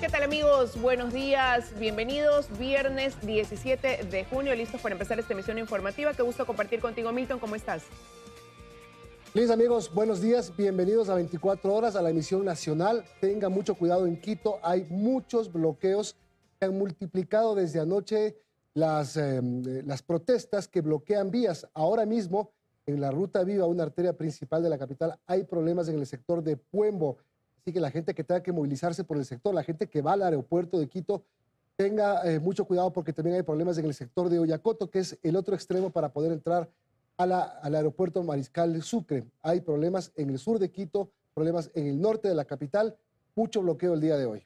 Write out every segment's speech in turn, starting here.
¿Qué tal, amigos? Buenos días, bienvenidos. Viernes 17 de junio, listos para empezar esta emisión informativa. Qué gusto compartir contigo, Milton. ¿Cómo estás? Mis amigos, buenos días. Bienvenidos a 24 horas a la emisión nacional. Tengan mucho cuidado en Quito. Hay muchos bloqueos que han multiplicado desde anoche las protestas que bloquean vías. Ahora mismo, en la Ruta Viva, una arteria principal de la capital, hay problemas en el sector de Puembo. Así que la gente que tenga que movilizarse por el sector, la gente que va al aeropuerto de Quito, tenga mucho cuidado porque también hay problemas en el sector de Oyacoto, que es el otro extremo para poder entrar al aeropuerto Mariscal Sucre. Hay problemas en el sur de Quito, problemas en el norte de la capital, mucho bloqueo el día de hoy.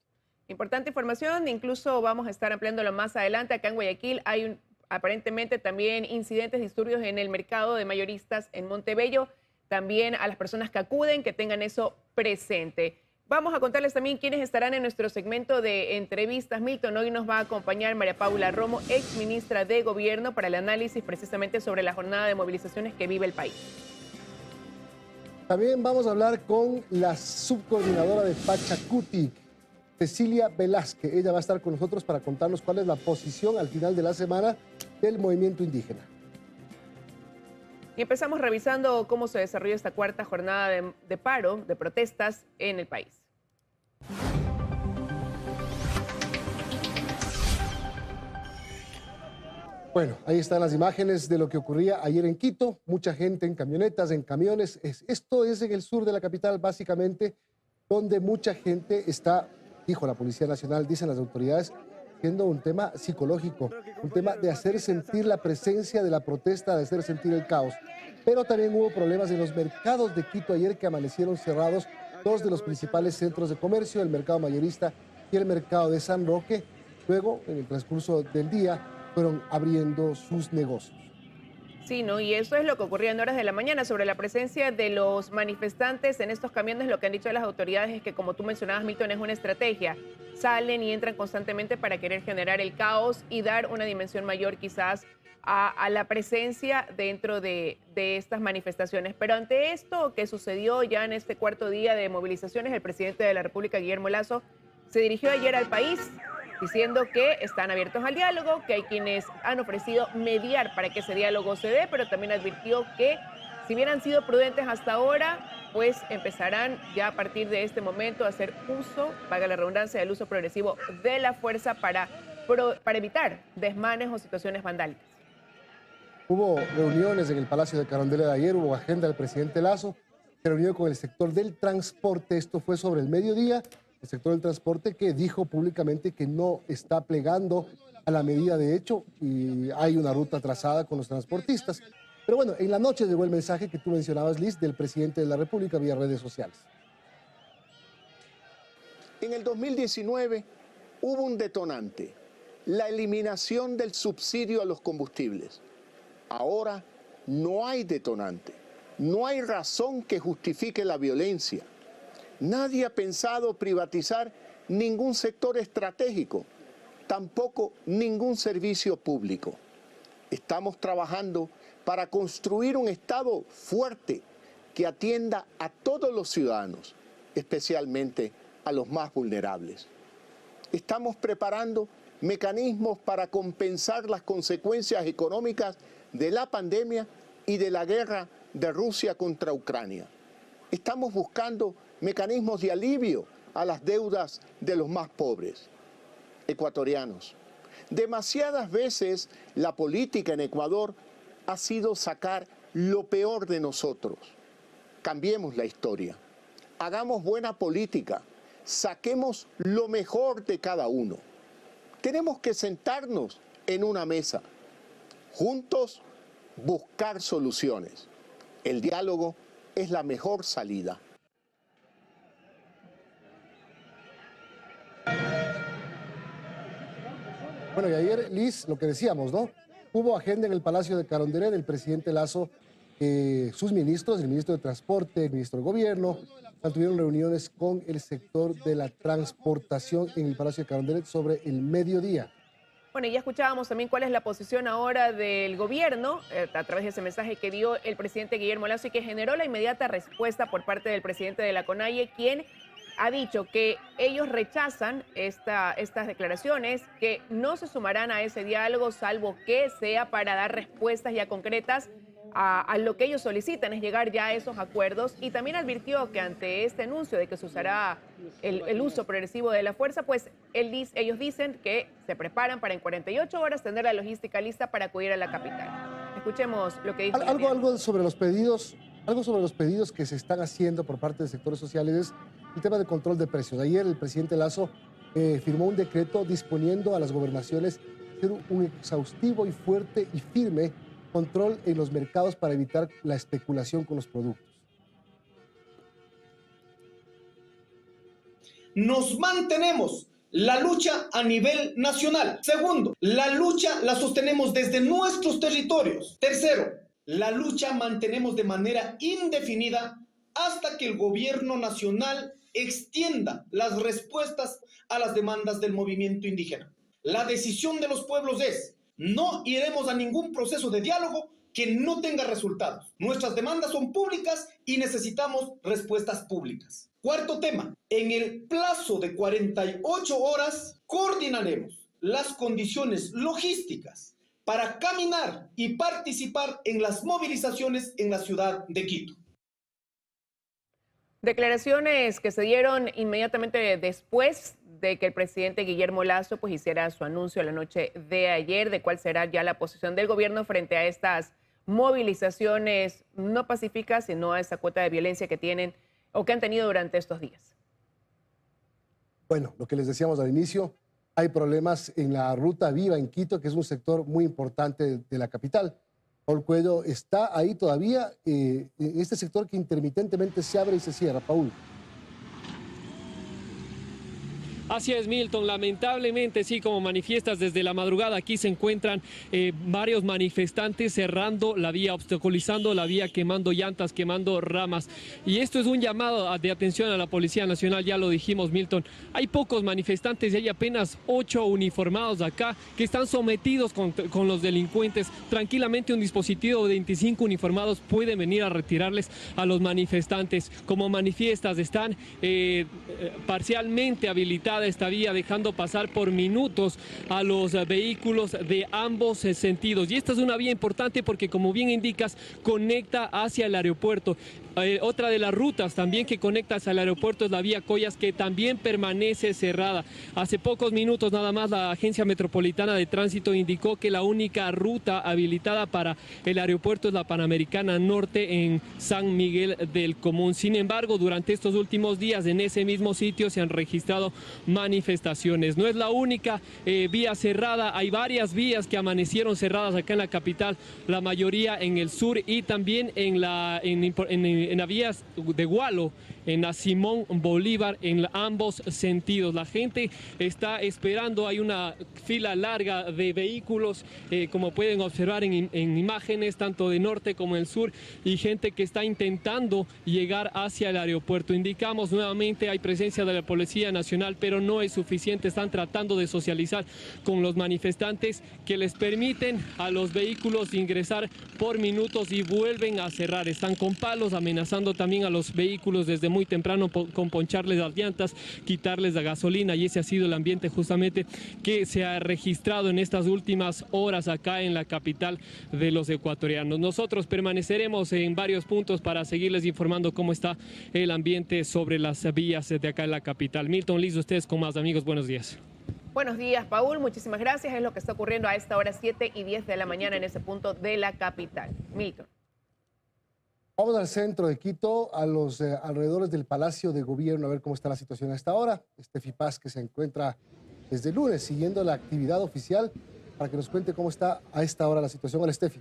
Importante información, incluso vamos a estar ampliándolo más adelante. Acá en Guayaquil hay aparentemente también incidentes, disturbios en el mercado de mayoristas en Montebello. También a las personas que acuden, que tengan eso presente. Vamos a contarles también quiénes estarán en nuestro segmento de entrevistas. Milton, hoy nos va a acompañar María Paula Romo, ex ministra de Gobierno, para el análisis precisamente sobre la jornada de movilizaciones que vive el país. También vamos a hablar con la subcoordinadora de Pachacuti, Cecilia Velázquez. Ella va a estar con nosotros para contarnos cuál es la posición al final de la semana del movimiento indígena. Y empezamos revisando cómo se desarrolló esta cuarta jornada de paro, de protestas en el país. Bueno, ahí están las imágenes de lo que ocurría ayer en Quito. Mucha gente en camionetas, en camiones. Esto es en el sur de la capital, básicamente, donde mucha gente está, dijo la Policía Nacional, dicen las autoridades, siendo un tema psicológico, un tema de hacer sentir la presencia de la protesta, de hacer sentir el caos. Pero también hubo problemas en los mercados de Quito ayer que amanecieron cerrados, dos de los principales centros de comercio, el mercado mayorista y el mercado de San Roque. Luego, en el transcurso del día, fueron abriendo sus negocios. Sí, ¿no? Y eso es lo que ocurría en horas de la mañana. Sobre la presencia de los manifestantes en estos camiones, lo que han dicho las autoridades es que, como tú mencionabas, Milton, es una estrategia. Salen y entran constantemente para querer generar el caos y dar una dimensión mayor quizás a la presencia dentro de estas manifestaciones. Pero ante esto que sucedió ya en este cuarto día de movilizaciones, el presidente de la República, Guillermo Lasso, se dirigió ayer al país diciendo que están abiertos al diálogo, que hay quienes han ofrecido mediar para que ese diálogo se dé, pero también advirtió que si bien han sido prudentes hasta ahora, pues empezarán ya a partir de este momento a hacer uso, valga la redundancia, del uso progresivo de la fuerza para evitar desmanes o situaciones vandálicas. Hubo reuniones en el Palacio de Carondelet de ayer, hubo agenda del presidente Lasso, se reunió con el sector del transporte, esto fue sobre el mediodía, el sector del transporte que dijo públicamente que no está plegando a la medida de hecho y hay una ruta trazada con los transportistas. Pero bueno, en la noche llegó el mensaje que tú mencionabas, Liz, del presidente de la República vía redes sociales. En el 2019 hubo un detonante, la eliminación del subsidio a los combustibles. Ahora no hay detonante, no hay razón que justifique la violencia. Nadie ha pensado privatizar ningún sector estratégico, tampoco ningún servicio público. Estamos trabajando para construir un Estado fuerte que atienda a todos los ciudadanos, especialmente a los más vulnerables. Estamos preparando mecanismos para compensar las consecuencias económicas de la pandemia y de la guerra de Rusia contra Ucrania. Estamos buscando mecanismos de alivio a las deudas de los más pobres. Ecuatorianos, demasiadas veces la política en Ecuador ha sido sacar lo peor de nosotros. Cambiemos la historia, hagamos buena política, saquemos lo mejor de cada uno. Tenemos que sentarnos en una mesa, juntos buscar soluciones. El diálogo es la mejor salida. Bueno, y ayer, Liz, lo que decíamos, ¿no? Hubo agenda en el Palacio de Carondelet del presidente Lasso, sus ministros, el ministro de Transporte, el ministro de Gobierno, tuvieron reuniones con el sector de la transportación en el Palacio de Carondelet sobre el mediodía. Bueno, y ya escuchábamos también cuál es la posición ahora del gobierno a través de ese mensaje que dio el presidente Guillermo Lasso y que generó la inmediata respuesta por parte del presidente de la CONAIE, quien ha dicho que ellos rechazan estas declaraciones, que no se sumarán a ese diálogo salvo que sea para dar respuestas ya concretas a lo que ellos solicitan, es llegar ya a esos acuerdos. Y también advirtió que ante este anuncio de que se usará el uso progresivo de la fuerza, pues ellos dicen que se preparan para en 48 horas tener la logística lista para acudir a la capital. Escuchemos lo que dijo. Algo sobre los pedidos que se están haciendo por parte de sectores sociales es el tema de control de precios. Ayer el presidente Lasso firmó un decreto disponiendo a las gobernaciones hacer un exhaustivo y fuerte y firme control en los mercados para evitar la especulación con los productos. Nos mantenemos la lucha a nivel nacional. Segundo, la lucha la sostenemos desde nuestros territorios. Tercero, la lucha mantenemos de manera indefinida hasta que el gobierno nacional extienda las respuestas a las demandas del movimiento indígena. La decisión de los pueblos es: no iremos a ningún proceso de diálogo que no tenga resultados. Nuestras demandas son públicas y necesitamos respuestas públicas. Cuarto tema, en el plazo de 48 horas coordinaremos las condiciones logísticas para caminar y participar en las movilizaciones en la ciudad de Quito. Declaraciones que se dieron inmediatamente después de que el presidente Guillermo Lasso pues hiciera su anuncio la noche de ayer de cuál será ya la posición del gobierno frente a estas movilizaciones no pacíficas, sino a esa cuota de violencia que tienen o que han tenido durante estos días. Bueno, lo que les decíamos al inicio, hay problemas en la Ruta Viva en Quito, que es un sector muy importante de la capital. Paul Cuello está ahí todavía, en este sector que intermitentemente se abre y se cierra. Paul. Así es, Milton, lamentablemente sí, como manifiestas desde la madrugada, aquí se encuentran varios manifestantes cerrando la vía, obstaculizando la vía, quemando llantas, quemando ramas. Y esto es un llamado de atención a la Policía Nacional, ya lo dijimos, Milton. Hay pocos manifestantes y hay apenas 8 uniformados acá que están sometidos con los delincuentes. Tranquilamente un dispositivo de 25 uniformados puede venir a retirarles a los manifestantes. Como manifiestas están parcialmente habilitadas esta vía, dejando pasar por minutos a los vehículos de ambos sentidos. Y esta es una vía importante porque, como bien indicas, conecta hacia el aeropuerto. Otra de las rutas también que conecta hacia el aeropuerto es la vía Collas, que también permanece cerrada. Hace pocos minutos nada más la Agencia Metropolitana de Tránsito indicó que la única ruta habilitada para el aeropuerto es la Panamericana Norte en San Miguel del Común. Sin embargo, durante estos últimos días en ese mismo sitio se han registrado manifestaciones. No es la única vía cerrada, hay varias vías que amanecieron cerradas acá en la capital, la mayoría en el sur y también en la vía de Gualo, en la Simón Bolívar, en ambos sentidos. La gente está esperando, hay una fila larga de vehículos, como pueden observar en imágenes, tanto de norte como del sur, y gente que está intentando llegar hacia el aeropuerto. Indicamos nuevamente, hay presencia de la Policía Nacional, pero no es suficiente. Están tratando de socializar con los manifestantes, que les permiten a los vehículos ingresar por minutos y vuelven a cerrar. Están con palos amenazando también a los vehículos desde muy temprano con poncharles las llantas, quitarles la gasolina, y ese ha sido el ambiente justamente que se ha registrado en estas últimas horas acá en la capital de los ecuatorianos. Nosotros permaneceremos en varios puntos para seguirles informando cómo está el ambiente sobre las vías de acá en la capital. Milton, Liz, ustedes con más, amigos, buenos días. Buenos días, Paul, muchísimas gracias. Es lo que está ocurriendo a esta hora 7:10 de la mañana en ese punto de la capital. Milton. Vamos al centro de Quito, a los alrededores del Palacio de Gobierno, a ver cómo está la situación a esta hora. Estefi Paz, que se encuentra desde el lunes siguiendo la actividad oficial, para que nos cuente cómo está a esta hora la situación. Hola, Estefi.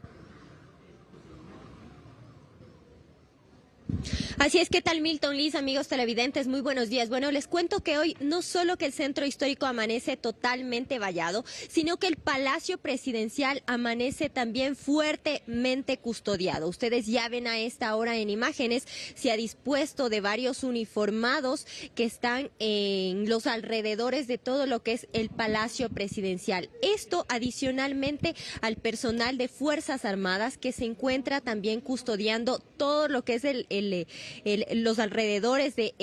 Así es, ¿qué tal, Milton, Liz, amigos televidentes? Muy buenos días. Bueno, les cuento que hoy no solo que el centro histórico amanece totalmente vallado, sino que el Palacio Presidencial amanece también fuertemente custodiado. Ustedes ya ven a esta hora en imágenes, se ha dispuesto de varios uniformados que están en los alrededores de todo lo que es el Palacio Presidencial. Esto adicionalmente al personal de Fuerzas Armadas, que se encuentra también custodiando todo lo que es los alrededores de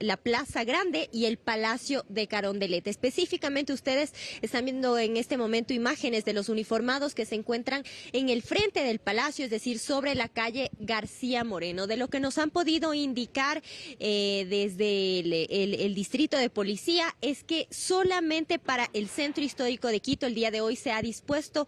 la Plaza Grande y el Palacio de Carondelet. Específicamente ustedes están viendo en este momento imágenes de los uniformados que se encuentran en el frente del palacio, es decir, sobre la calle García Moreno. De lo que nos han podido indicar desde el distrito de policía es que solamente para el centro histórico de Quito el día de hoy se ha dispuesto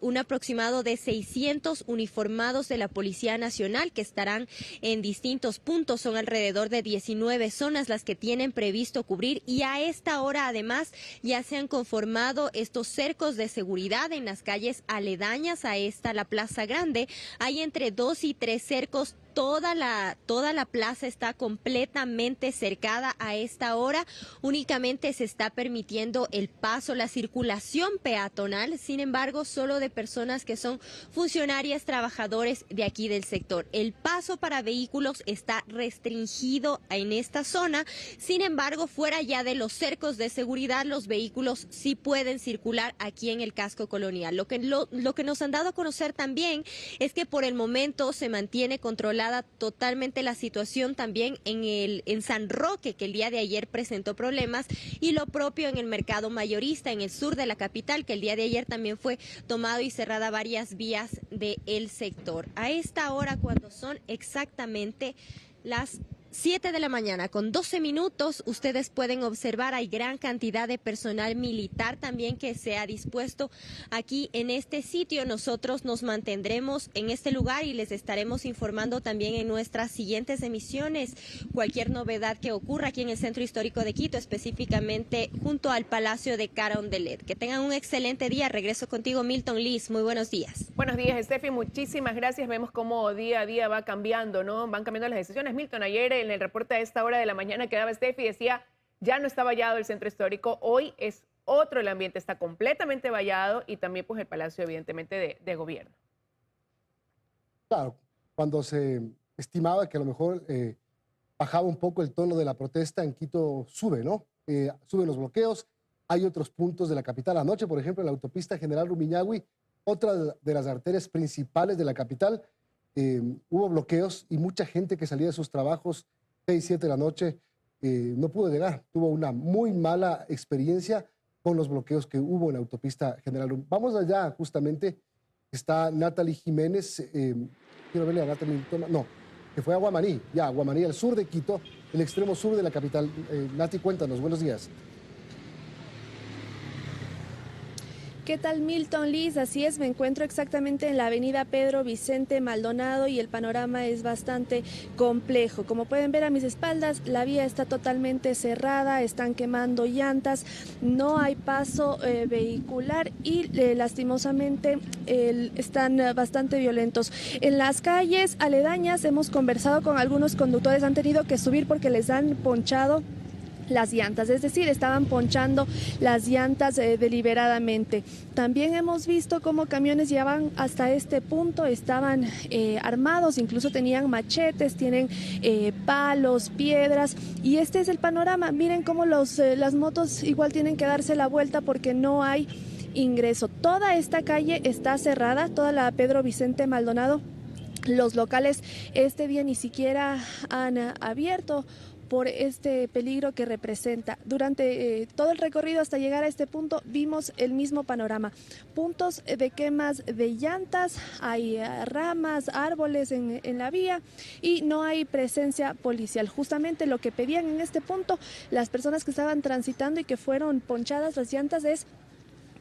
un aproximado de 600 uniformados de la Policía Nacional que estarán en distintos puntos. Son alrededor de 19 zonas las que tienen previsto cubrir, y a esta hora además ya se han conformado estos cercos de seguridad en las calles aledañas a la Plaza Grande. Hay entre 2 y 3 cercos. Toda la plaza está completamente cercada a esta hora. Únicamente se está permitiendo el paso, la circulación peatonal, sin embargo, solo de personas que son funcionarias, trabajadores de aquí del sector. El paso para vehículos está restringido en esta zona. Sin embargo, fuera ya de los cercos de seguridad, los vehículos sí pueden circular aquí en el casco colonial. Lo que nos han dado a conocer también es que por el momento se mantiene controlada totalmente la situación también en San Roque, que el día de ayer presentó problemas, y lo propio en el mercado mayorista en el sur de la capital, que el día de ayer también fue tomado y cerrada varias vías del sector. A esta hora, cuando son exactamente las 7 de la mañana con 12 minutos, ustedes pueden observar, hay gran cantidad de personal militar también que se ha dispuesto aquí en este sitio. Nosotros nos mantendremos en este lugar y les estaremos informando también en nuestras siguientes emisiones cualquier novedad que ocurra aquí en el Centro Histórico de Quito, específicamente junto al Palacio de Carondelet. Que tengan un excelente día. Regreso contigo, Milton Liz. Muy buenos días. Buenos días, Steffi. Muchísimas gracias. Vemos cómo día a día va cambiando, ¿no? Van cambiando las decisiones. Milton, ayer en el reporte a esta hora de la mañana que daba Steffi decía, ya no está vallado el centro histórico, hoy es otro el ambiente, está completamente vallado, y también pues el Palacio evidentemente de Gobierno. Claro, cuando se estimaba que a lo mejor bajaba un poco el tono de la protesta, en Quito sube, ¿no? Suben los bloqueos, hay otros puntos de la capital. Anoche, por ejemplo, en la autopista General Rumiñahui, otra de las arterias principales de la capital, hubo bloqueos y mucha gente que salía de sus trabajos 6, 7 de la noche no pudo llegar. Tuvo una muy mala experiencia con los bloqueos que hubo en la autopista General. Vamos allá, justamente, está Natalie Jiménez. Quiero verle a Natalie, no, que fue a Guamaní, Guamaní, al sur de Quito, el extremo sur de la capital. Nati, cuéntanos, buenos días. ¿Qué tal, Milton Liz? Así es, me encuentro exactamente en la avenida Pedro Vicente Maldonado y el panorama es bastante complejo. Como pueden ver a mis espaldas, la vía está totalmente cerrada, están quemando llantas, no hay paso vehicular y lastimosamente están bastante violentos. En las calles aledañas hemos conversado con algunos conductores, han tenido que subir porque les han ponchado las llantas, es decir, estaban ponchando las llantas deliberadamente. También hemos visto cómo camiones llevaban hasta este punto, estaban armados, incluso tenían machetes, tienen palos, piedras, y este es el panorama. Miren cómo las motos igual tienen que darse la vuelta porque no hay ingreso. Toda esta calle está cerrada, toda la Pedro Vicente Maldonado. Los locales este día ni siquiera han abierto por este peligro que representa. Durante todo el recorrido hasta llegar a este punto vimos el mismo panorama. Puntos de quemas de llantas, hay ramas, árboles en la vía y no hay presencia policial. Justamente lo que pedían en este punto las personas que estaban transitando y que fueron ponchadas las llantas es: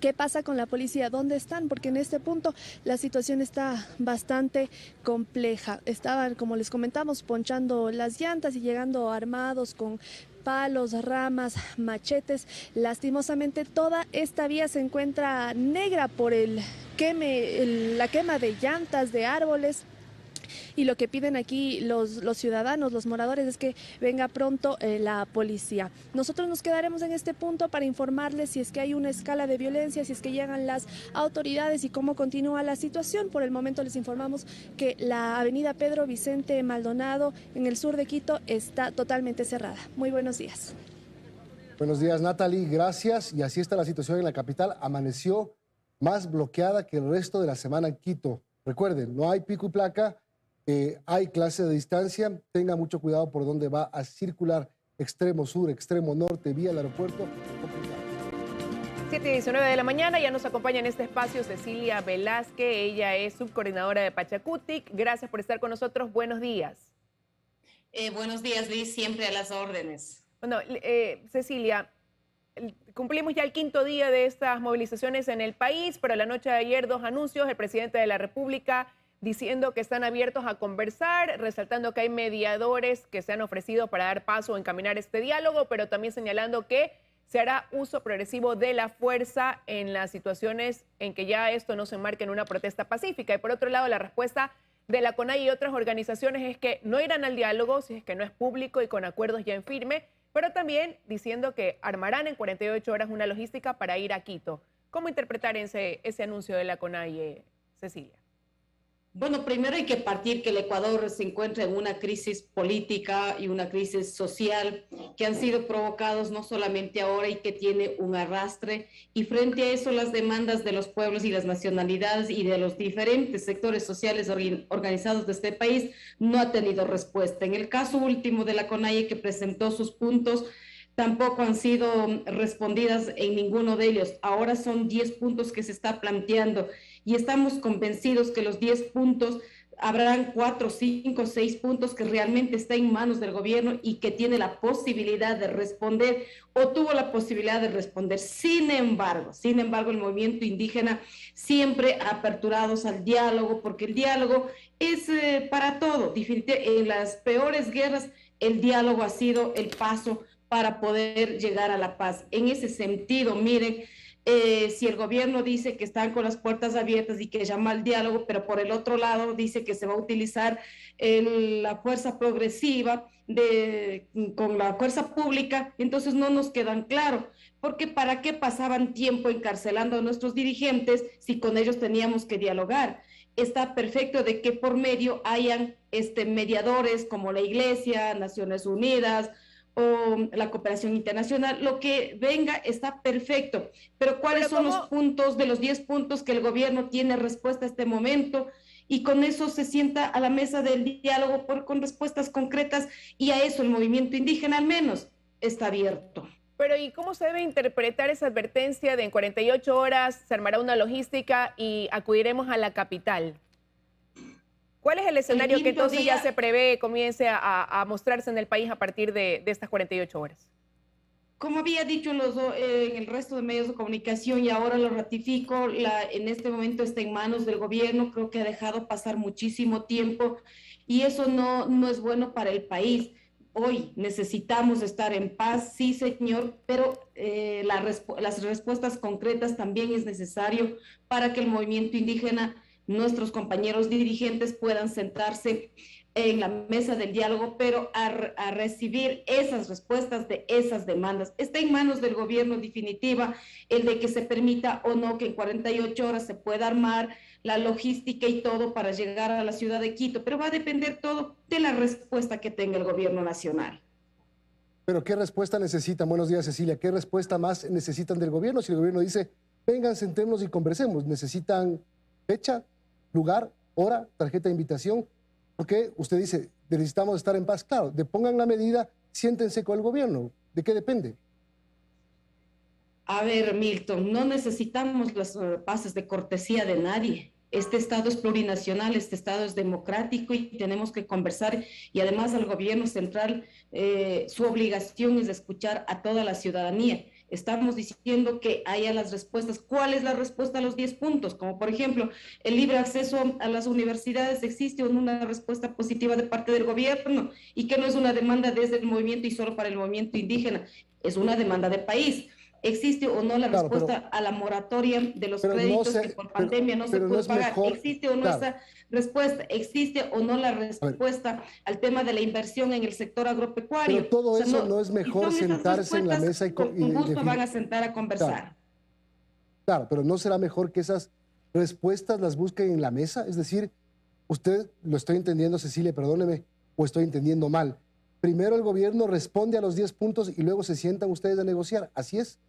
¿qué pasa con la policía? ¿Dónde están? Porque en este punto la situación está bastante compleja. Estaban, como les comentamos, ponchando las llantas y llegando armados con palos, ramas, machetes. Lastimosamente toda esta vía se encuentra negra por la quema de llantas, de árboles. Y lo que piden aquí los ciudadanos, los moradores, es que venga pronto la policía. Nosotros nos quedaremos en este punto para informarles si es que hay una escala de violencia, si es que llegan las autoridades y cómo continúa la situación. Por el momento les informamos que la avenida Pedro Vicente Maldonado en el sur de Quito está totalmente cerrada. Muy buenos días. Buenos días, Natalie, gracias. Y así está la situación en la capital. Amaneció más bloqueada que el resto de la semana en Quito. Recuerden, no hay pico y placa. hay clase de distancia, tenga mucho cuidado por dónde va a circular, extremo sur, extremo norte, vía el aeropuerto. 7:19 de la mañana, ya nos acompaña en este espacio Cecilia Velázquez, ella es subcoordinadora de Pachacutic. Gracias por estar con nosotros, buenos días. Buenos días, Liz, siempre a las órdenes. Bueno, Cecilia, cumplimos ya el 5.º día de estas movilizaciones en el país, pero la noche de ayer 2 anuncios, el presidente de la República diciendo que están abiertos a conversar, resaltando que hay mediadores que se han ofrecido para dar paso o encaminar este diálogo, pero también señalando que se hará uso progresivo de la fuerza en las situaciones en que ya esto no se enmarque en una protesta pacífica. Y por otro lado, la respuesta de la CONAIE y otras organizaciones es que no irán al diálogo si es que no es público y con acuerdos ya en firme, pero también diciendo que armarán en 48 horas una logística para ir a Quito. ¿Cómo interpretar ese anuncio de la CONAIE, Cecilia? Bueno, primero hay que partir que el Ecuador se encuentra en una crisis política y una crisis social que han sido provocados no solamente ahora y que tiene un arrastre. Y frente a eso, las demandas de los pueblos y las nacionalidades y de los diferentes sectores sociales organizados de este país no ha tenido respuesta. En el caso último de la CONAIE, que presentó sus puntos, tampoco han sido respondidas en ninguno de ellos. Ahora son 10 puntos que se está planteando y estamos convencidos que los 10 puntos habrán 4, 5, 6 puntos que realmente están en manos del gobierno y que tiene la posibilidad de responder o tuvo la posibilidad de responder. Sin embargo, el movimiento indígena siempre aperturados al diálogo, porque el diálogo es para todo. En las peores guerras, el diálogo ha sido el paso para poder llegar a la paz. En ese sentido, miren, si el gobierno dice que están con las puertas abiertas y que llama al diálogo, pero por el otro lado dice que se va a utilizar la fuerza progresiva con la fuerza pública, entonces no nos quedan claro, porque ¿para qué pasaban tiempo encarcelando a nuestros dirigentes si con ellos teníamos que dialogar? Está perfecto de que por medio hayan mediadores como la Iglesia, Naciones Unidas, o la cooperación internacional, lo que venga está perfecto, pero ¿cuáles son los puntos de los 10 puntos que el gobierno tiene respuesta a este momento? Y con eso se sienta a la mesa del diálogo con respuestas concretas, y a eso el movimiento indígena al menos está abierto. Pero ¿y cómo se debe interpretar esa advertencia de en 48 horas se armará una logística y acudiremos a la capital? ¿Cuál es el escenario que entonces ya se prevé comience a mostrarse en el país a partir de estas 48 horas? Como había dicho en el resto de medios de comunicación y ahora lo ratifico, en este momento está en manos del gobierno, creo que ha dejado pasar muchísimo tiempo y eso no es bueno para el país. Hoy necesitamos estar en paz, sí señor, pero las respuestas concretas también es necesario para que el movimiento indígena, nuestros compañeros dirigentes puedan sentarse en la mesa del diálogo, pero a recibir esas respuestas de esas demandas. Está en manos del gobierno definitiva el de que se permita o no que en 48 horas se pueda armar la logística y todo para llegar a la ciudad de Quito, pero va a depender todo de la respuesta que tenga el gobierno nacional. Pero ¿qué respuesta necesitan? Buenos días, Cecilia. ¿Qué respuesta más necesitan del gobierno? Si el gobierno dice, vengan, sentémonos y conversemos, ¿necesitan fecha, lugar, hora, tarjeta de invitación? Porque usted dice, necesitamos estar en paz. Claro, pongan la medida, siéntense con el gobierno. ¿De qué depende? A ver, Milton, no necesitamos las pases de cortesía de nadie. Este Estado es plurinacional, este Estado es democrático y tenemos que conversar. Y además al gobierno central, su obligación es escuchar a toda la ciudadanía. Estamos diciendo que haya las respuestas. ¿Cuál es la respuesta a los 10 puntos? Como por ejemplo, el libre acceso a las universidades. ¿Existe o no una respuesta positiva de parte del gobierno? Y que no es una demanda desde el movimiento y solo para el movimiento indígena, es una demanda de país. ¿Existe o no la respuesta a la moratoria de los créditos que por pandemia no se puede pagar? ¿Existe o no esa respuesta? ¿Existe o no la respuesta al tema de la inversión en el sector agropecuario? Pero todo eso no es mejor sentarse en la mesa y con gusto van a sentar a conversar. Claro, pero ¿no será mejor que esas respuestas las busquen en la mesa? Es decir, usted, lo estoy entendiendo, Cecilia, perdóneme, o estoy entendiendo mal. Primero el gobierno responde a los 10 puntos y luego se sientan ustedes a negociar. ¿Así es?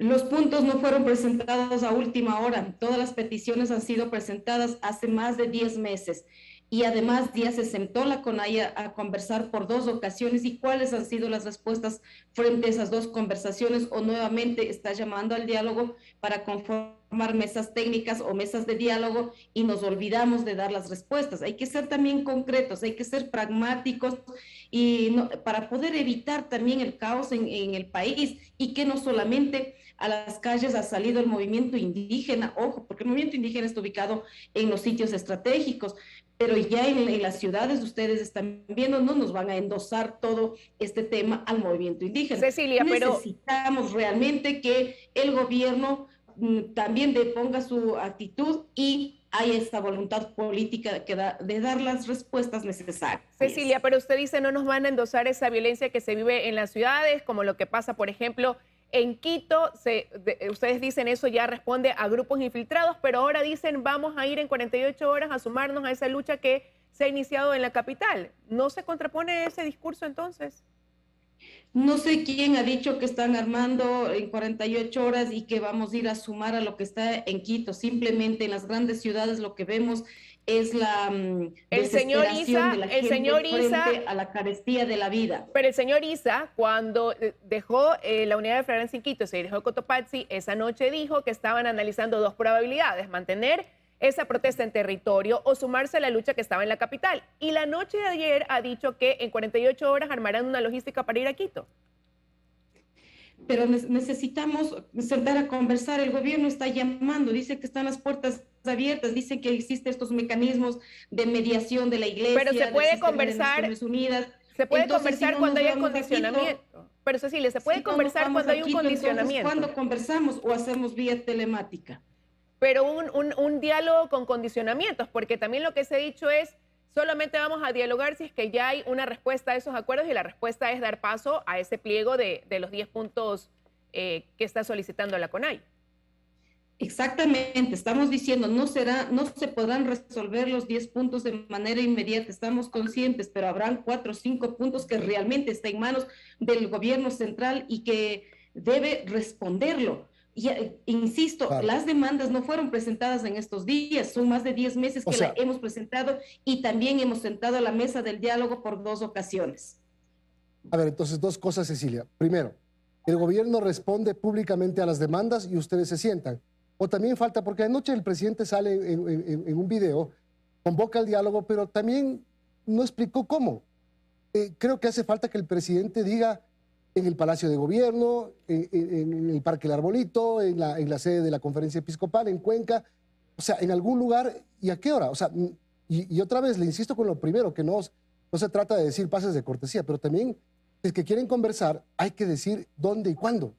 Los puntos no fueron presentados a última hora. Todas las peticiones han sido presentadas hace más de 10 meses. y además ya se sentó la CONAIE a conversar por 2 ocasiones. ¿Y cuáles han sido las respuestas frente a esas 2 conversaciones? O nuevamente está llamando al diálogo para conformar mesas técnicas o mesas de diálogo y nos olvidamos de dar las respuestas. Hay que ser también concretos, hay que ser pragmáticos y para poder evitar también el caos en el país, y que no solamente a las calles ha salido el movimiento indígena, ojo, porque el movimiento indígena está ubicado en los sitios estratégicos, pero ya en las ciudades ustedes están viendo, no nos van a endosar todo este tema al movimiento indígena. Cecilia, pero necesitamos realmente que el gobierno también ponga su actitud y hay esta voluntad política de dar las respuestas necesarias. Cecilia, pero usted dice no nos van a endosar esa violencia que se vive en las ciudades, como lo que pasa, por ejemplo, en Quito. Ustedes dicen eso ya responde a grupos infiltrados, pero ahora dicen vamos a ir en 48 horas a sumarnos a esa lucha que se ha iniciado en la capital. ¿No se contrapone ese discurso entonces? No sé quién ha dicho que están armando en 48 horas y que vamos a ir a sumar a lo que está en Quito. Simplemente en las grandes ciudades lo que vemos es la desesperación de la gente frente a la carestía de la vida. Pero el señor Isa, cuando dejó la unidad de flagrancia en Quito, se dirigió a Cotopaxi, esa noche dijo que estaban analizando 2 probabilidades: mantener esa protesta en territorio o sumarse a la lucha que estaba en la capital. Y la noche de ayer ha dicho que en 48 horas armarán una logística para ir a Quito. Pero necesitamos sentar a conversar. El gobierno está llamando, dice que están las puertas abiertas, dice que existen estos mecanismos de mediación de la iglesia. Pero se puede conversar, Unidas. Se puede conversar cuando haya condicionamiento. Pero Cecilia, se puede conversar cuando hay un condicionamiento. ¿Cuándo conversamos o hacemos vía telemática? Pero un diálogo con condicionamientos, porque también lo que se ha dicho es solamente vamos a dialogar si es que ya hay una respuesta a esos acuerdos, y la respuesta es dar paso a ese pliego de los 10 puntos que está solicitando la CONAIE. Exactamente, estamos diciendo no se podrán resolver los 10 puntos de manera inmediata, estamos conscientes, pero habrán 4 o 5 puntos que realmente está en manos del gobierno central y que debe responderlo. Y, insisto, claro, las demandas no fueron presentadas en estos días, son más de 10 meses que la hemos presentado, y también hemos sentado a la mesa del diálogo por 2 ocasiones. A ver, entonces 2 cosas, Cecilia. Primero, el gobierno responde públicamente a las demandas y ustedes se sientan. O también falta, porque anoche el presidente sale en un video, convoca al diálogo, pero también no explicó cómo. Creo que hace falta que el presidente diga en el Palacio de Gobierno, en el Parque El Arbolito, en la sede de la Conferencia Episcopal, en Cuenca, o sea, en algún lugar, ¿y a qué hora? O sea, y otra vez le insisto con lo primero, que no se trata de decir pases de cortesía, pero también es que quieren conversar, hay que decir dónde y cuándo.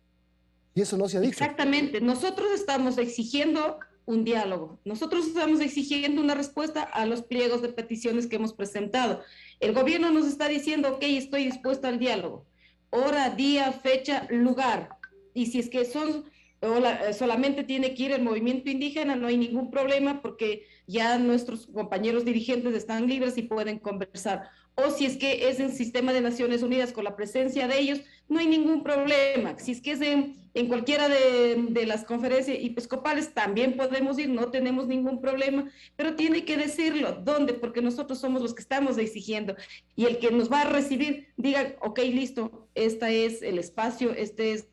Y eso no se ha dicho. Exactamente. Nosotros estamos exigiendo un diálogo. Nosotros estamos exigiendo una respuesta a los pliegos de peticiones que hemos presentado. El gobierno nos está diciendo, ok, estoy dispuesto al diálogo. Hora, día, fecha, lugar. Y si es que solamente tiene que ir el movimiento indígena, no hay ningún problema, porque ya nuestros compañeros dirigentes están libres y pueden conversar. O si es que es en sistema de Naciones Unidas con la presencia de ellos, no hay ningún problema. Si es que es en cualquiera de las conferencias episcopales, también podemos ir, no tenemos ningún problema, pero tiene que decirlo. ¿Dónde? Porque nosotros somos los que estamos exigiendo. Y el que nos va a recibir, diga, ok, listo, este es el espacio, esta es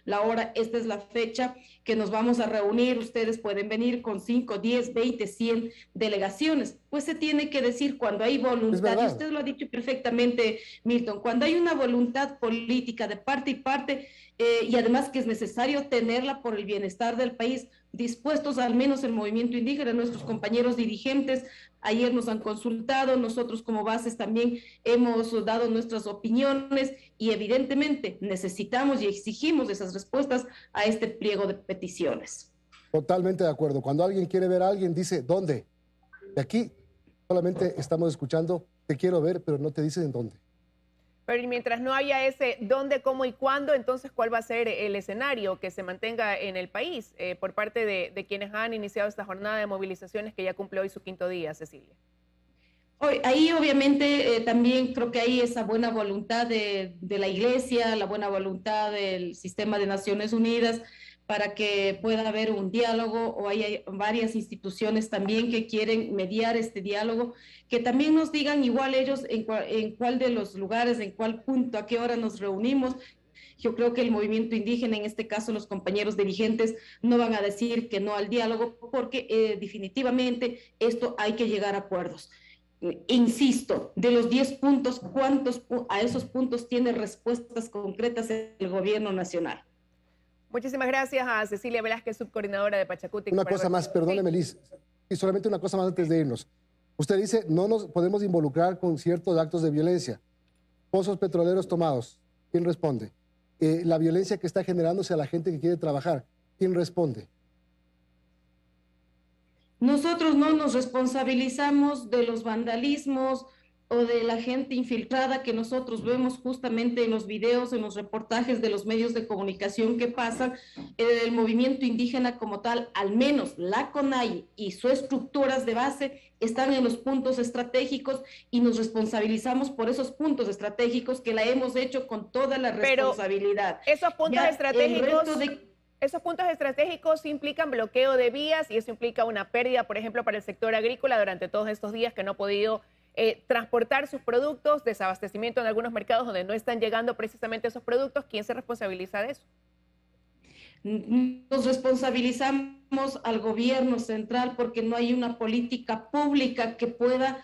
la hora, esta es la fecha que nos vamos a reunir. Ustedes pueden venir con 5, 10, 20, 100 delegaciones. Pues se tiene que decir cuando hay voluntad. Y usted lo ha dicho perfectamente, Milton, cuando hay una voluntad política de parte y parte, y además que es necesario tenerla por el bienestar del país, dispuestos al menos el movimiento indígena, nuestros compañeros dirigentes ayer nos han consultado, nosotros como bases también hemos dado nuestras opiniones y evidentemente necesitamos y exigimos esas respuestas a este pliego de peticiones. Totalmente de acuerdo. Cuando alguien quiere ver a alguien dice, ¿dónde? De aquí solamente estamos escuchando, te quiero ver, pero no te dicen en dónde. Pero mientras no haya ese dónde, cómo y cuándo, entonces ¿cuál va a ser el escenario que se mantenga en el país por parte de quienes han iniciado esta jornada de movilizaciones que ya cumple hoy su 5º día, Cecilia? Ahí obviamente también creo que hay esa buena voluntad de la Iglesia, la buena voluntad del sistema de Naciones Unidas para que pueda haber un diálogo, o hay varias instituciones también que quieren mediar este diálogo, que también nos digan igual ellos en cuál de los lugares, en cuál punto, a qué hora nos reunimos. Yo creo que el movimiento indígena, en este caso los compañeros dirigentes, no van a decir que no al diálogo, porque definitivamente esto hay que llegar a acuerdos. Insisto, de los 10 puntos, ¿cuántos a esos puntos tiene respuestas concretas el gobierno nacional? Muchísimas gracias a Cecilia Velázquez, subcoordinadora de Pachacutic. Una cosa más, perdóneme, Liz, y solamente una cosa más antes de irnos. Usted dice, no nos podemos involucrar con ciertos actos de violencia. Pozos petroleros tomados, ¿quién responde? La violencia que está generándose a la gente que quiere trabajar, ¿quién responde? Nosotros no nos responsabilizamos de los vandalismos o de la gente infiltrada que nosotros vemos justamente en los videos, en los reportajes de los medios de comunicación que pasan. El movimiento indígena como tal, al menos la CONAIE y sus estructuras de base están en los puntos estratégicos, y nos responsabilizamos por esos puntos estratégicos que la hemos hecho con toda la responsabilidad. Pero esos puntos esos puntos estratégicos implican bloqueo de vías, y eso implica una pérdida, por ejemplo, para el sector agrícola durante todos estos días que no ha podido transportar sus productos, desabastecimiento en algunos mercados donde no están llegando precisamente esos productos. ¿Quién se responsabiliza de eso? Nos responsabilizamos al gobierno central porque no hay una política pública que pueda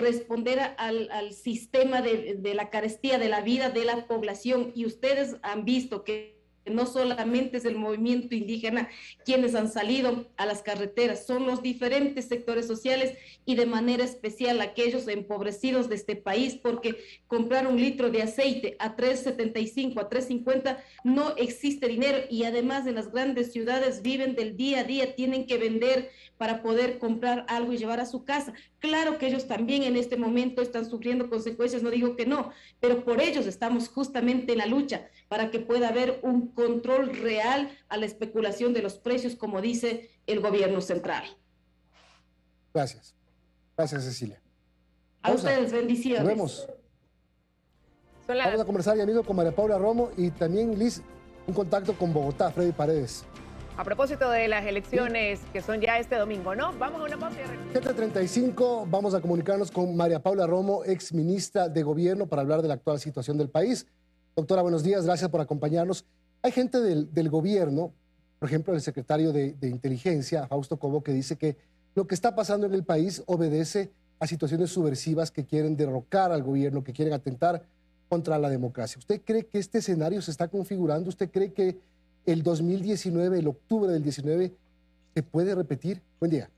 responder al sistema de la carestía de la vida de la población. Y ustedes han visto que no solamente es el movimiento indígena quienes han salido a las carreteras, son los diferentes sectores sociales, y de manera especial aquellos empobrecidos de este país, porque comprar un litro de aceite a 3.75, a 3.50 no existe dinero, y además en las grandes ciudades viven del día a día, tienen que vender para poder comprar algo y llevar a su casa. Claro que ellos también en este momento están sufriendo consecuencias, no digo que no, pero por ellos estamos justamente en la lucha para que pueda haber un control real a la especulación de los precios, como dice el gobierno central. Gracias. Gracias, Cecilia. A ustedes, bendiciones. Nos vemos. Vamos a conversar ya mismo con María Paula Romo, y también, Liz, un contacto con Bogotá, Freddy Paredes. A propósito de las elecciones que son ya este domingo, ¿no? Vamos a una pausa y 7:35, vamos a comunicarnos con María Paula Romo, ex ministra de Gobierno, para hablar de la actual situación del país. Doctora, buenos días, gracias por acompañarnos. Hay gente del gobierno, por ejemplo, el secretario de Inteligencia, Fausto Cobo, que dice que lo que está pasando en el país obedece a situaciones subversivas que quieren derrocar al gobierno, que quieren atentar contra la democracia. ¿Usted cree que este escenario se está configurando? ¿Usted cree que el 2019, el octubre del 19, se puede repetir? Buen día.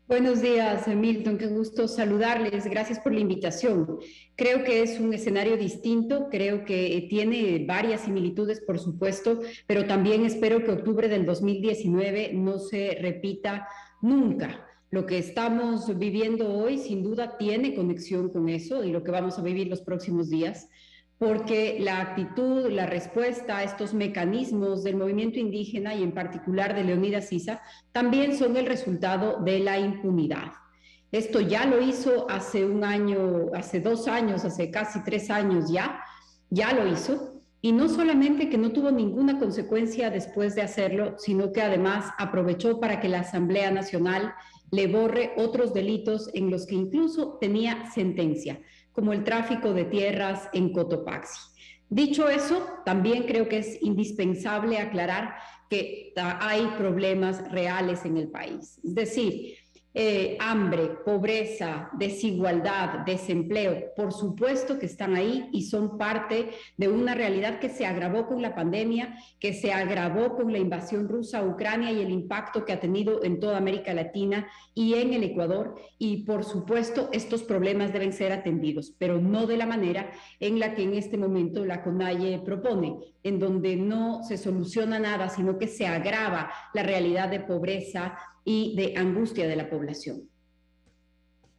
Buenos días, Milton, qué gusto saludarles. Gracias por la invitación. Creo que es un escenario distinto, creo que tiene varias similitudes, por supuesto, pero también espero que octubre del 2019 no se repita nunca. Lo que estamos viviendo hoy sin duda tiene conexión con eso y lo que vamos a vivir los próximos días, porque la actitud, la respuesta a estos mecanismos del movimiento indígena y en particular de Leonidas Issa también son el resultado de la impunidad. Esto ya lo hizo hace un año, hace 2 años, hace casi 3 años ya lo hizo, y no solamente que no tuvo ninguna consecuencia después de hacerlo, sino que además aprovechó para que la Asamblea Nacional le borre otros delitos en los que incluso tenía sentencia, como el tráfico de tierras en Cotopaxi. Dicho eso, también creo que es indispensable aclarar que hay problemas reales en el país. Es decir, hambre, pobreza, desigualdad, desempleo, por supuesto que están ahí y son parte de una realidad que se agravó con la pandemia, que se agravó con la invasión rusa a Ucrania y el impacto que ha tenido en toda América Latina y en el Ecuador. Y por supuesto, estos problemas deben ser atendidos, pero no de la manera en la que en este momento la CONAIE propone, en donde no se soluciona nada, sino que se agrava la realidad de pobreza y de angustia de la población.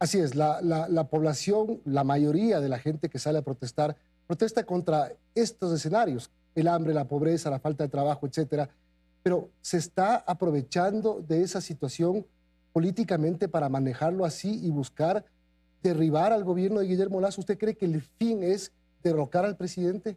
Así es, la población, la mayoría de la gente que sale a protestar, protesta contra estos escenarios, el hambre, la pobreza, la falta de trabajo, etcétera, pero se está aprovechando de esa situación políticamente para manejarlo así y buscar derribar al gobierno de Guillermo Lasso. ¿Usted cree que el fin es derrocar al presidente?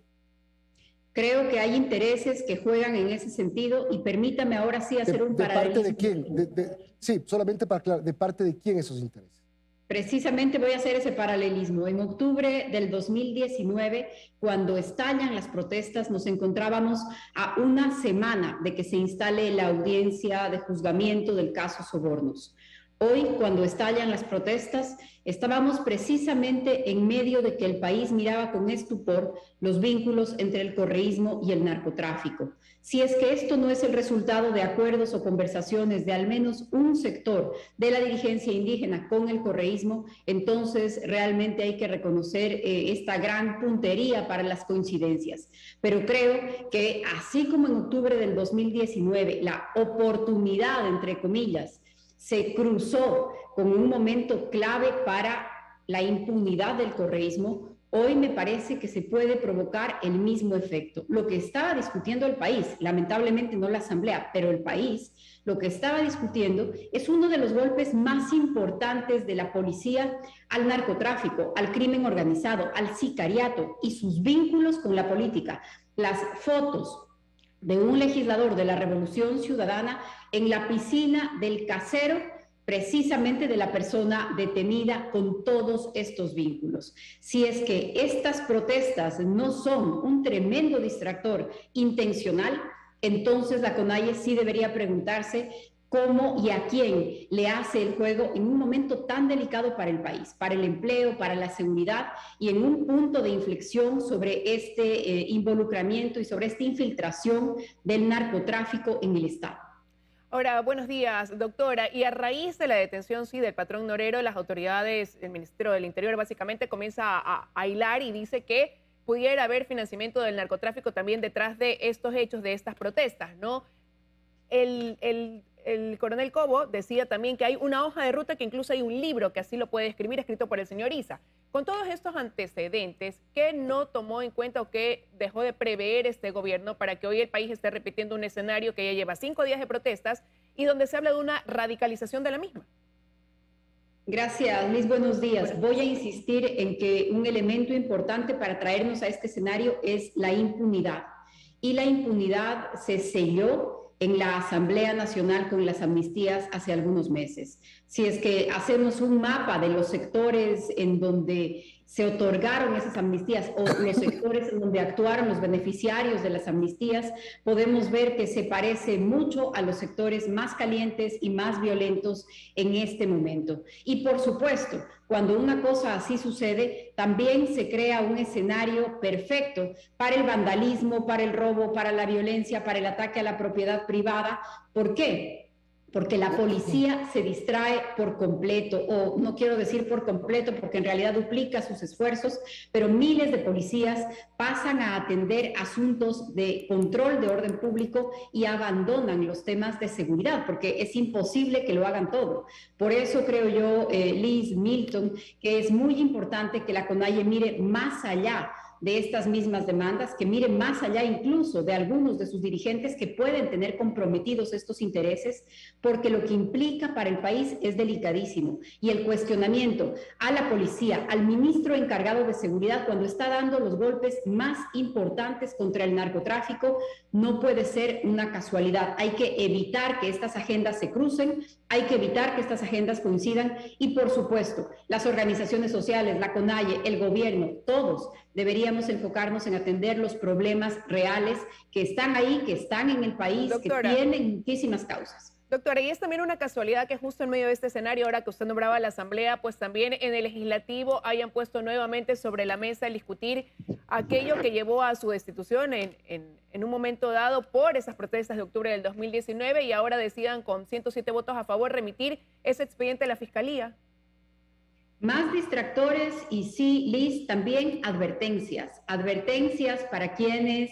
Creo que hay intereses que juegan en ese sentido y permítame ahora sí hacer un paralelismo. ¿De parte de quién? Sí, solamente para aclarar, ¿de parte de quién esos intereses? Precisamente voy a hacer ese paralelismo. En octubre del 2019, cuando estallan las protestas, nos encontrábamos a una semana de que se instale la audiencia de juzgamiento del caso Sobornos. Hoy, cuando estallan las protestas, estábamos precisamente en medio de que el país miraba con estupor los vínculos entre el correísmo y el narcotráfico. Si es que esto no es el resultado de acuerdos o conversaciones de al menos un sector de la dirigencia indígena con el correísmo, entonces realmente hay que reconocer esta gran puntería para las coincidencias. Pero creo que así como en octubre del 2019, la oportunidad, entre comillas, se cruzó con un momento clave para la impunidad del correísmo, hoy me parece que se puede provocar el mismo efecto. Lo que estaba discutiendo el país, lamentablemente no la Asamblea, pero el país, lo que estaba discutiendo es uno de los golpes más importantes de la policía al narcotráfico, al crimen organizado, al sicariato y sus vínculos con la política. Las fotos de un legislador de la Revolución Ciudadana en la piscina del casero, precisamente de la persona detenida con todos estos vínculos. Si es que estas protestas no son un tremendo distractor intencional, entonces la CONAIE sí debería preguntarse cómo y a quién le hace el juego en un momento tan delicado para el país, para el empleo, para la seguridad y en un punto de inflexión sobre este involucramiento y sobre esta infiltración del narcotráfico en el Estado. Ahora, buenos días, doctora. Y a raíz de la detención, sí, del patrón Norero, las autoridades, el Ministerio del Interior básicamente comienza a hilar y dice que pudiera haber financiamiento del narcotráfico también detrás de estos hechos, de estas protestas, ¿no? El coronel Cobo decía también que hay una hoja de ruta, que incluso hay un libro que así lo puede escribir, escrito por el señor Issa. Con todos estos antecedentes, ¿qué no tomó en cuenta o qué dejó de prever este gobierno para que hoy el país esté repitiendo un escenario que ya lleva 5 días de protestas y donde se habla de una radicalización de la misma? Gracias, Liz. Buenos días. Voy a insistir en que un elemento importante para traernos a este escenario es la impunidad. Y la impunidad se selló en la Asamblea Nacional con las amnistías hace algunos meses. Si es que hacemos un mapa de los sectores en donde se otorgaron esas amnistías o los sectores en donde actuaron los beneficiarios de las amnistías, podemos ver que se parece mucho a los sectores más calientes y más violentos en este momento. Y por supuesto, cuando una cosa así sucede, también se crea un escenario perfecto para el vandalismo, para el robo, para la violencia, para el ataque a la propiedad privada. ¿Por qué? Porque la policía se distrae por completo, o no quiero decir por completo porque en realidad duplica sus esfuerzos, pero miles de policías pasan a atender asuntos de control de orden público y abandonan los temas de seguridad, porque es imposible que lo hagan todo. Por eso creo yo, Liz, Milton, que es muy importante que la CONAIE mire más allá de estas mismas demandas, que miren más allá incluso de algunos de sus dirigentes que pueden tener comprometidos estos intereses, porque lo que implica para el país es delicadísimo. Y el cuestionamiento a la policía, al ministro encargado de seguridad, cuando está dando los golpes más importantes contra el narcotráfico, no puede ser una casualidad. Hay que evitar que estas agendas se crucen, hay que evitar que estas agendas coincidan y, por supuesto, las organizaciones sociales, la CONAIE, el gobierno, todos deberíamos enfocarnos en atender los problemas reales que están ahí, que están en el país, doctora, que tienen muchísimas causas. Doctora, y es también una casualidad que justo en medio de este escenario, ahora que usted nombraba la Asamblea, pues también en el Legislativo hayan puesto nuevamente sobre la mesa el discutir aquello que llevó a su destitución en un momento dado por esas protestas de octubre del 2019 y ahora decidan con 107 votos a favor remitir ese expediente a la Fiscalía. Más distractores y sí, Liz, también advertencias para quienes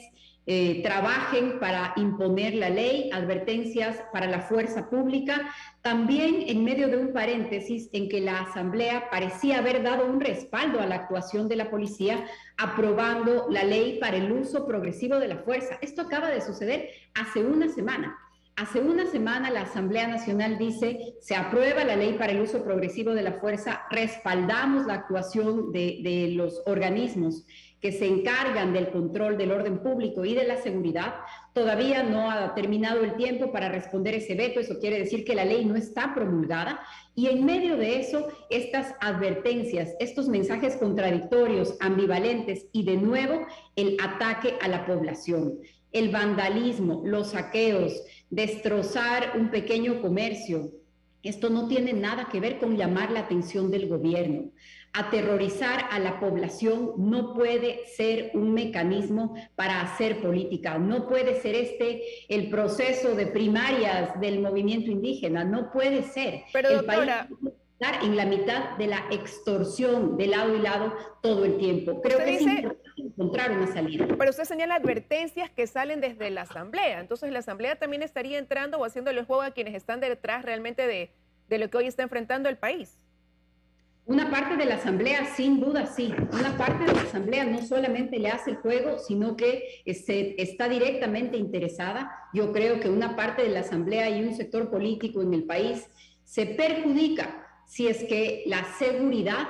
trabajen para imponer la ley, advertencias para la fuerza pública, también en medio de un paréntesis en que la Asamblea parecía haber dado un respaldo a la actuación de la policía, aprobando la ley para el uso progresivo de la fuerza. Esto acaba de suceder hace una semana. Hace una semana la Asamblea Nacional dice, se aprueba la ley para el uso progresivo de la fuerza, respaldamos la actuación de los organismos que se encargan del control del orden público y de la seguridad. Todavía no ha terminado el tiempo para responder ese veto, eso quiere decir que la ley no está promulgada, y en medio de eso, estas advertencias, estos mensajes contradictorios, ambivalentes, y de nuevo el ataque a la población, el vandalismo, los saqueos, destrozar un pequeño comercio. Esto no tiene nada que ver con llamar la atención del gobierno. Aterrorizar a la población no puede ser un mecanismo para hacer política. No puede ser el proceso de primarias del movimiento indígena. No puede ser. Pero, el doctora, país puede estar en la mitad de la extorsión de lado y lado todo el tiempo. Creo que es importante encontrar una salida. Pero usted señala advertencias que salen desde la Asamblea. Entonces, ¿la Asamblea también estaría entrando o haciéndole el juego a quienes están detrás realmente de lo que hoy está enfrentando el país? Una parte de la Asamblea, sin duda, sí. Una parte de la Asamblea no solamente le hace el juego, sino que está directamente interesada. Yo creo que una parte de la Asamblea y un sector político en el país se perjudica si es que la seguridad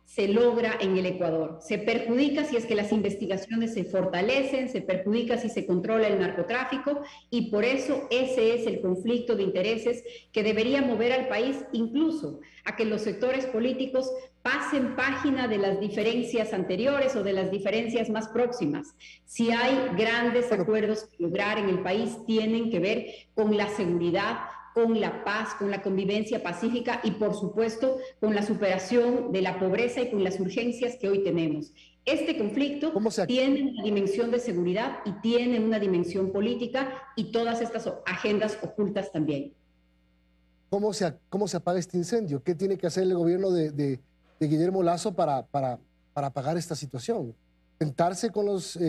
se logra en el Ecuador. Se perjudica si es que las investigaciones se fortalecen, se perjudica si se controla el narcotráfico, y por eso ese es el conflicto de intereses que debería mover al país incluso a que los sectores políticos pasen página de las diferencias anteriores o de las diferencias más próximas. Si hay grandes acuerdos que lograr en el país, tienen que ver con la seguridad, con la paz, con la convivencia pacífica y, por supuesto, con la superación de la pobreza y con las urgencias que hoy tenemos. Este conflicto tiene una dimensión de seguridad y tiene una dimensión política, y todas estas agendas ocultas también. ¿Cómo se apaga este incendio? ¿Qué tiene que hacer el gobierno de Guillermo Lasso para apagar esta situación? ¿Sentarse con los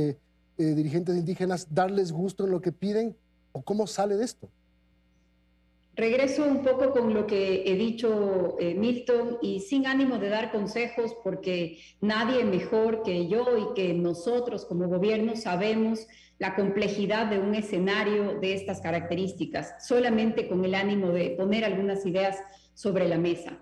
dirigentes indígenas, darles gusto en lo que piden? ¿O cómo sale de esto? Regreso un poco con lo que he dicho, Milton, y sin ánimo de dar consejos, porque nadie mejor que yo y que nosotros como gobierno sabemos la complejidad de un escenario de estas características, solamente con el ánimo de poner algunas ideas sobre la mesa.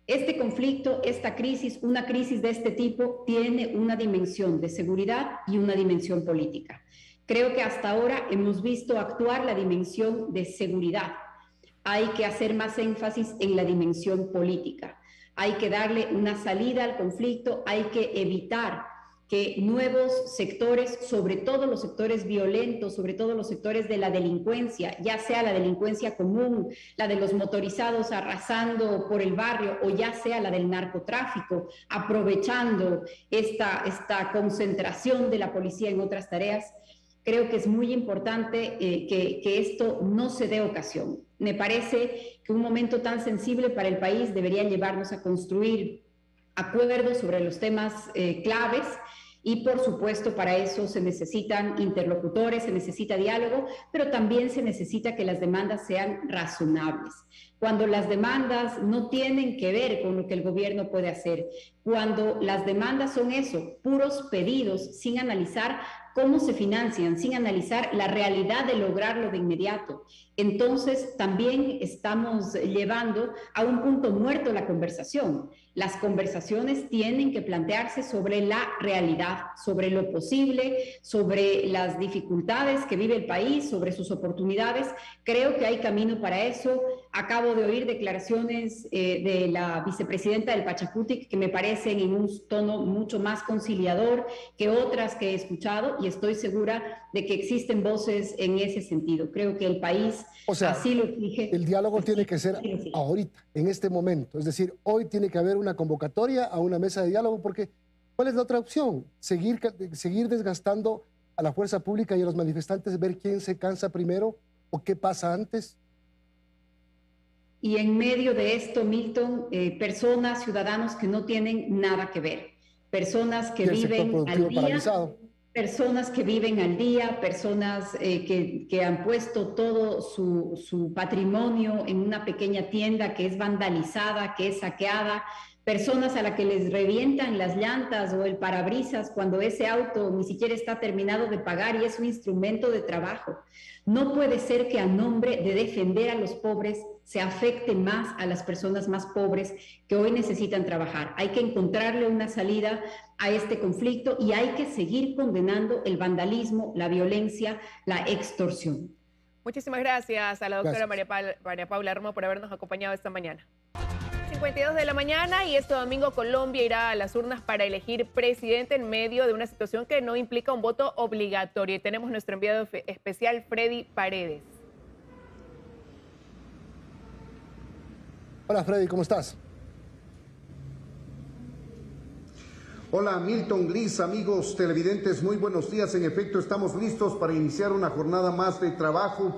Este conflicto, esta crisis, una crisis de este tipo, tiene una dimensión de seguridad y una dimensión política. Creo que hasta ahora hemos visto actuar la dimensión de seguridad. Hay que hacer más énfasis en la dimensión política. Hay que darle una salida al conflicto, hay que evitar que nuevos sectores, sobre todo los sectores violentos, sobre todo los sectores de la delincuencia, ya sea la delincuencia común, la de los motorizados arrasando por el barrio, o ya sea la del narcotráfico, aprovechando esta concentración de la policía en otras tareas. Creo que es muy importante que esto no se dé ocasión. Me parece que un momento tan sensible para el país debería llevarnos a construir acuerdos sobre los temas claves, y por supuesto para eso se necesitan interlocutores, se necesita diálogo, pero también se necesita que las demandas sean razonables. Cuando las demandas no tienen que ver con lo que el gobierno puede hacer, cuando las demandas son eso, puros pedidos sin analizar cómo se financian, sin analizar la realidad de lograrlo de inmediato, entonces también estamos llevando a un punto muerto la conversación. Las conversaciones tienen que plantearse sobre la realidad, sobre lo posible, sobre las dificultades que vive el país, sobre sus oportunidades. Creo que hay camino para eso. Acabo de oír declaraciones de la vicepresidenta del Pachacutic que me parecen en un tono mucho más conciliador que otras que he escuchado, y estoy segura de que existen voces en ese sentido. Creo que el país así lo exige. El diálogo tiene que ser ahorita, en este momento. Es decir, hoy tiene que haber una convocatoria a una mesa de diálogo, porque ¿cuál es la otra opción? Seguir desgastando a la fuerza pública y a los manifestantes, ver quién se cansa primero o qué pasa antes. Y en medio de esto, Milton, personas, ciudadanos que no tienen nada que ver, personas que viven al día, paralizado. Personas que viven al día, personas que han puesto todo su patrimonio en una pequeña tienda que es vandalizada, que es saqueada, personas a las que les revientan las llantas o el parabrisas cuando ese auto ni siquiera está terminado de pagar y es un instrumento de trabajo. No puede ser que a nombre de defender a los pobres se afecte más a las personas más pobres que hoy necesitan trabajar. Hay que encontrarle una salida a este conflicto y hay que seguir condenando el vandalismo, la violencia, la extorsión. Muchísimas gracias a la doctora María Paula Romo por habernos acompañado esta mañana. 52 de la mañana y este domingo Colombia irá a las urnas para elegir presidente en medio de una situación que no implica un voto obligatorio. Y tenemos nuestro enviado especial Freddy Paredes. Hola Freddy, ¿cómo estás? Hola Milton, Liz, amigos televidentes, muy buenos días. En efecto, estamos listos para iniciar una jornada más de trabajo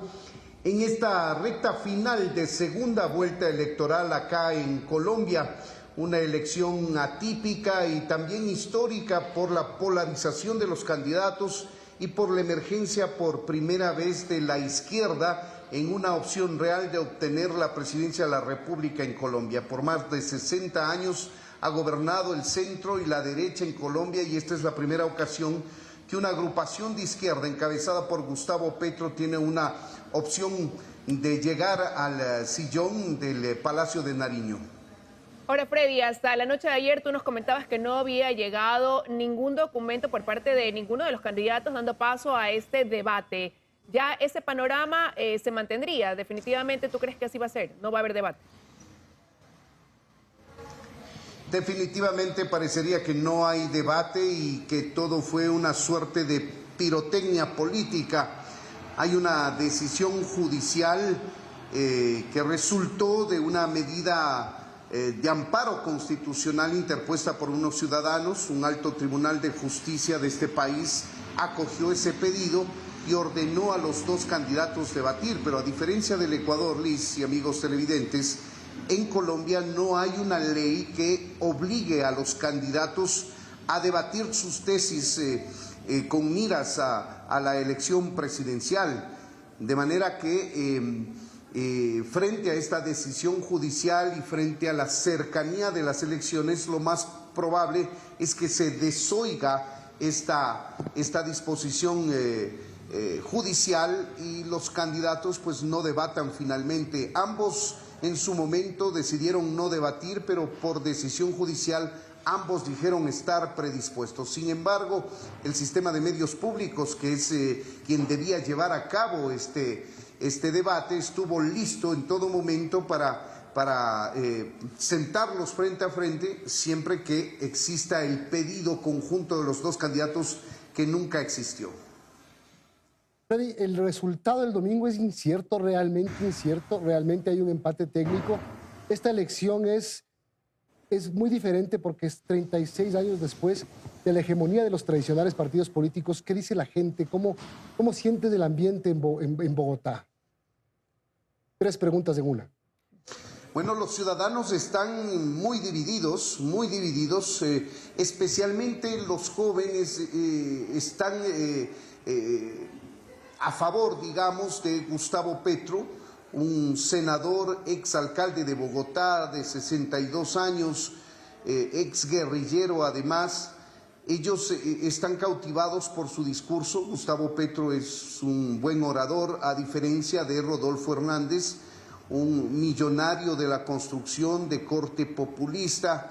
en esta recta final de segunda vuelta electoral acá en Colombia. Una elección atípica y también histórica por la polarización de los candidatos y por la emergencia por primera vez de la izquierda en una opción real de obtener la presidencia de la República en Colombia. Por más de 60 años ha gobernado el centro y la derecha en Colombia y esta es la primera ocasión que una agrupación de izquierda encabezada por Gustavo Petro tiene una opción de llegar al sillón del Palacio de Nariño. Ahora, Freddy, hasta la noche de ayer tú nos comentabas que no había llegado ningún documento por parte de ninguno de los candidatos dando paso a este debate. ¿Ya ese panorama se mantendría? ¿Definitivamente tú crees que así va a ser? ¿No va a haber debate? Definitivamente parecería que no hay debate y que todo fue una suerte de pirotecnia política. Hay una decisión judicial que resultó de una medida de amparo constitucional interpuesta por unos ciudadanos. Un alto tribunal de justicia de este país acogió ese pedido y ordenó a los dos candidatos debatir, pero a diferencia del Ecuador, Liz y amigos televidentes, en Colombia no hay una ley que obligue a los candidatos a debatir sus tesis con miras a la elección presidencial, de manera que frente a esta decisión judicial y frente a la cercanía de las elecciones, lo más probable es que se desoiga esta disposición judicial y los candidatos pues no debatan finalmente. Ambos en su momento decidieron no debatir, pero por decisión judicial ambos dijeron estar predispuestos. Sin embargo, el sistema de medios públicos, que es quien debía llevar a cabo este debate, estuvo listo en todo momento para sentarlos frente a frente, siempre que exista el pedido conjunto de los dos candidatos, que nunca existió. Freddy, el resultado del domingo es incierto, realmente hay un empate técnico. Esta elección es muy diferente porque es 36 años después de la hegemonía de los tradicionales partidos políticos. ¿Qué dice la gente? ¿Cómo sientes el ambiente en Bogotá? 3 preguntas en una. Bueno, los ciudadanos están muy divididos, especialmente los jóvenes están a favor, digamos, de Gustavo Petro, un senador, exalcalde de Bogotá de 62 años, exguerrillero además. Ellos están cautivados por su discurso. Gustavo Petro es un buen orador, a diferencia de Rodolfo Hernández, un millonario de la construcción de corte populista,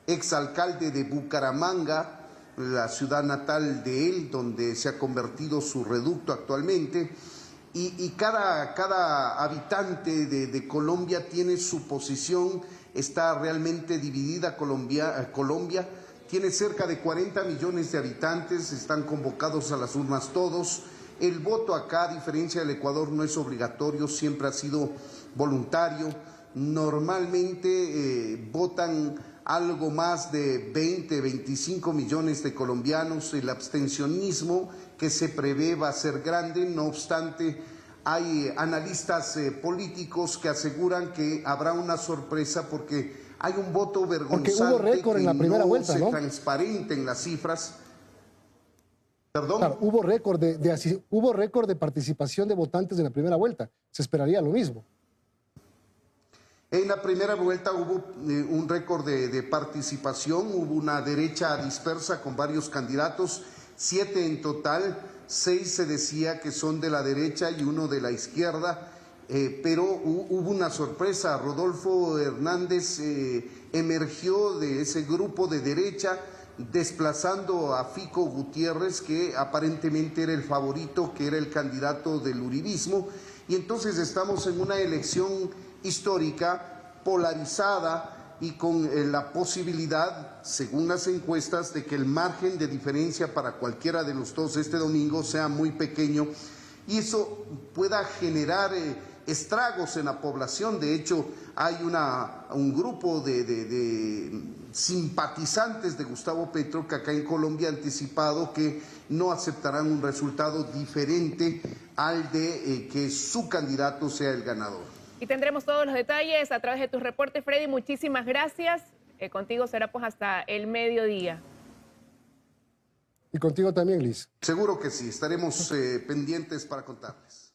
exalcalde de Bucaramanga, la ciudad natal de él, donde se ha convertido su reducto actualmente, y cada habitante de Colombia tiene su posición, está realmente dividida Colombia, tiene cerca de 40 millones de habitantes, están convocados a las urnas todos. El voto acá, a diferencia del Ecuador, no es obligatorio, siempre ha sido voluntario. Normalmente votan algo más de 20, 25 millones de colombianos. El abstencionismo que se prevé va a ser grande, no obstante, hay analistas políticos que aseguran que habrá una sorpresa porque hay un voto vergonzante, porque hubo récord en la primera vuelta, se ¿no? transparente en las cifras. ¿Perdón? Claro, hubo récord de participación de votantes en la primera vuelta. Se esperaría lo mismo. En la primera vuelta hubo un récord de participación, hubo una derecha dispersa con varios candidatos, 7 en total, 6 se decía que son de la derecha y 1 de la izquierda. pero hubo una sorpresa. Rodolfo Hernández emergió de ese grupo de derecha, desplazando a Fico Gutiérrez, que aparentemente era el favorito, que era el candidato del uribismo, y entonces estamos en una elección histórica, polarizada y con la posibilidad, según las encuestas, de que el margen de diferencia para cualquiera de los dos este domingo sea muy pequeño y eso pueda generar estragos en la población. De hecho, hay un grupo de simpatizantes de Gustavo Petro que acá en Colombia ha anticipado que no aceptarán un resultado diferente al de que su candidato sea el ganador. Y tendremos todos los detalles a través de tus reportes, Freddy. Muchísimas gracias. Contigo será pues hasta el mediodía. Y contigo también, Liz. Seguro que sí, estaremos pendientes para contarles.